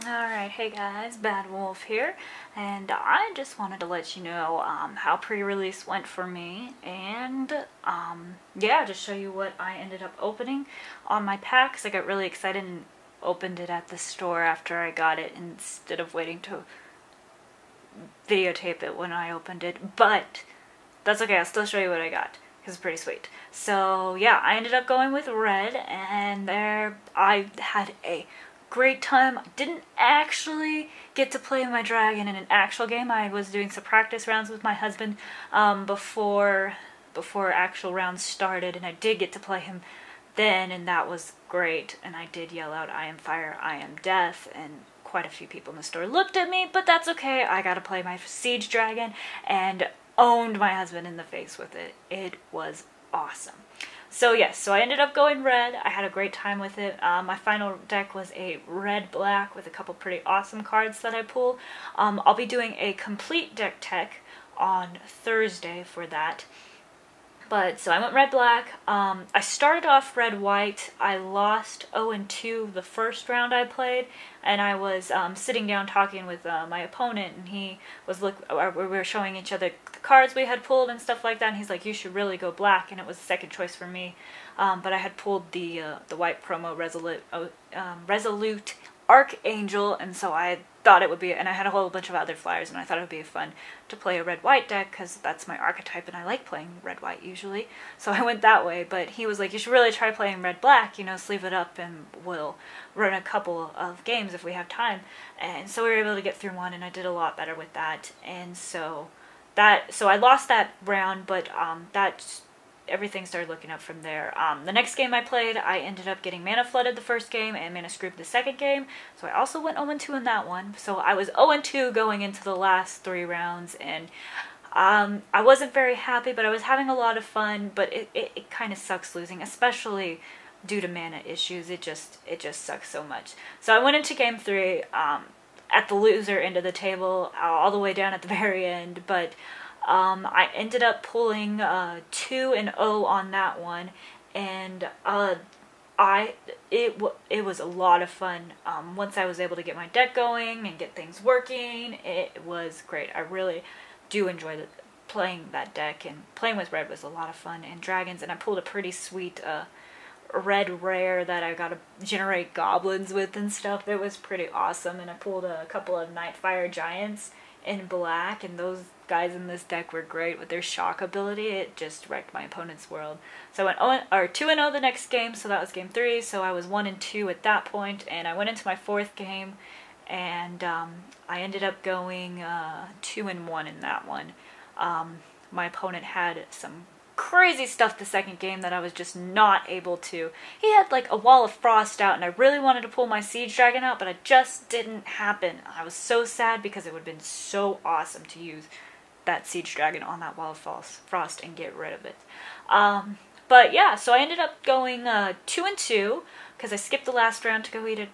Alright, hey guys, Bad Wolf here, and I just wanted to let you know how pre-release went for me, and yeah, just show you what I ended up opening on my packs. I got really excited and opened it at the store after I got it instead of waiting to videotape it when I opened it, but that's okay, I'll still show you what I got, because it's pretty sweet. So yeah, I ended up going with red, and there I had a great time. I didn't actually get to play my dragon in an actual game. I was doing some practice rounds with my husband before actual rounds started, and I did get to play him then, and that was great. And I did yell out, "I am fire, I am death," and quite a few people in the store looked at me, but that's okay. I got to play my siege dragon and owned my husband in the face with it. It was awesome. So yes, so I ended up going red. I had a great time with it. My final deck was a red-black with a couple pretty awesome cards that I pulled. I'll be doing a complete deck tech on Thursday for that. But, so I went red-black. I started off red-white. I lost 0-2 the first round I played, and I was sitting down talking with my opponent, and he was we were showing each other the cards we had pulled and stuff like that, and he's like, "You should really go black," and it was the second choice for me. But I had pulled the white promo Resolute Archangel, and so I thought it would be, and I had a whole bunch of other flyers, and I thought it would be fun to play a red-white deck because that's my archetype and I like playing red-white usually, so I went that way. But he was like, "You should really try playing red-black, you know, sleeve it up and we'll run a couple of games if we have time." And so we were able to get through one, and I did a lot better with that. And so I lost that round, but everything started looking up from there. The next game I played, I ended up getting mana flooded the first game and mana screwed the second game, so I also went 0-2 in that one. So I was 0-2 going into the last 3 rounds, and I wasn't very happy, but I was having a lot of fun. But it kind of sucks losing, especially due to mana issues. It just sucks so much. So I went into game 3 at the loser end of the table, all the way down at the very end, but I ended up pulling 2-0 on that one, and it was a lot of fun. Once I was able to get my deck going and get things working, it was great. I really do enjoy playing that deck, and playing with red was a lot of fun. And dragons, and I pulled a pretty sweet red rare that I got to generate goblins with and stuff. It was pretty awesome. And I pulled a couple of Nightfire Giants in black, and those guys in this deck were great with their shock ability. It just wrecked my opponent's world. So I went 2-0 the next game, so that was game 3. So I was 1-2 at that point, and I went into my 4th game, and I ended up going 2-1 in that one. My opponent had some crazy stuff the second game that I was just not able to. He had like a wall of frost out, and I really wanted to pull my siege dragon out, but it just didn't happen. I was so sad because it would have been so awesome to use that siege dragon on that wall of frost and get rid of it. But yeah, so I ended up going 2-2 because I skipped the last round to go eat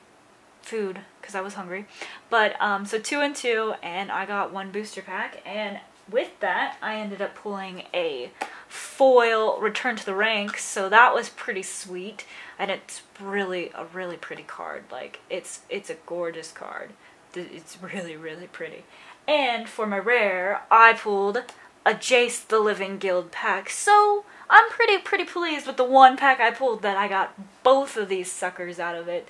food because I was hungry. But so 2-2, and I got 1 booster pack, and with that I ended up pulling a foil Return to the Ranks, so that was pretty sweet. And it's really a really pretty card. Like, it's a gorgeous card. It's really, really pretty. And for my rare, I pulled a Jace the Living Guild pack. So I'm pretty pleased with the one pack I pulled that I got both of these suckers out of it.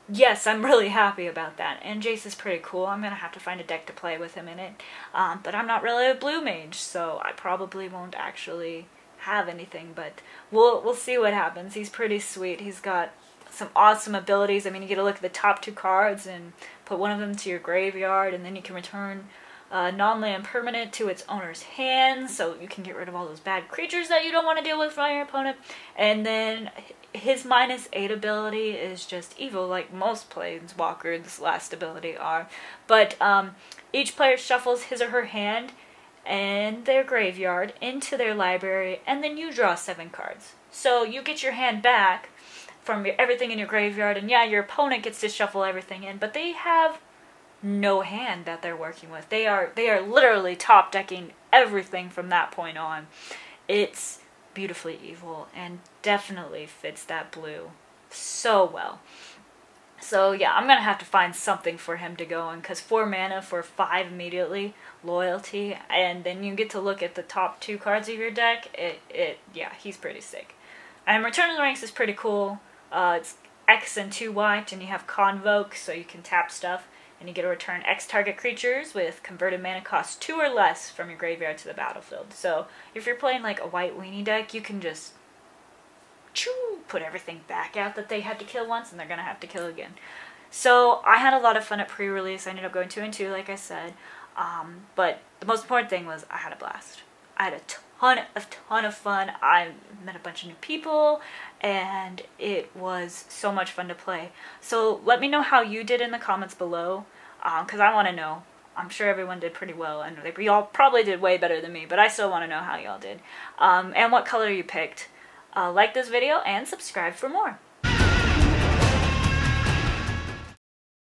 Yes, I'm really happy about that. And Jace is pretty cool. I'm going to have to find a deck to play with him in it. But I'm not really a blue mage, so I probably won't actually have anything. But we'll see what happens. He's pretty sweet. He's got some awesome abilities. I mean, you get to look at the top 2 cards and put one of them to your graveyard, and then you can return non-land permanent to its owner's hand, so you can get rid of all those bad creatures that you don't want to deal with from your opponent. And then his -8 ability is just evil, like most Planeswalkers' last ability are. But each player shuffles his or her hand and their graveyard into their library, and then you draw 7 cards. So you get your hand back from everything in your graveyard, and yeah, your opponent gets to shuffle everything in, but they have no hand that they're working with. They are literally top decking everything from that point on. It's beautifully evil and definitely fits that blue so well. So yeah, I'm gonna have to find something for him to go in, because 4 mana for 5 immediately, loyalty, and then you get to look at the top 2 cards of your deck. Yeah, he's pretty sick. And Return of the Ranks is pretty cool. It's X and 2 white, and you have Convoke, so you can tap stuff, and you get to return X target creatures with converted mana cost 2 or less from your graveyard to the battlefield. So if you're playing like a white weenie deck, you can just put everything back out that they had to kill once, and they're gonna have to kill again. So I had a lot of fun at pre-release. I ended up going 2 and 2, like I said. But the most important thing was I had a blast. I had a ton of fun. I met a bunch of new people, and it was so much fun to play. So let me know how you did in the comments below, because I want to know. I'm sure everyone did pretty well, and y'all probably did way better than me, but I still want to know how y'all did. And what color you picked. Like this video and subscribe for more.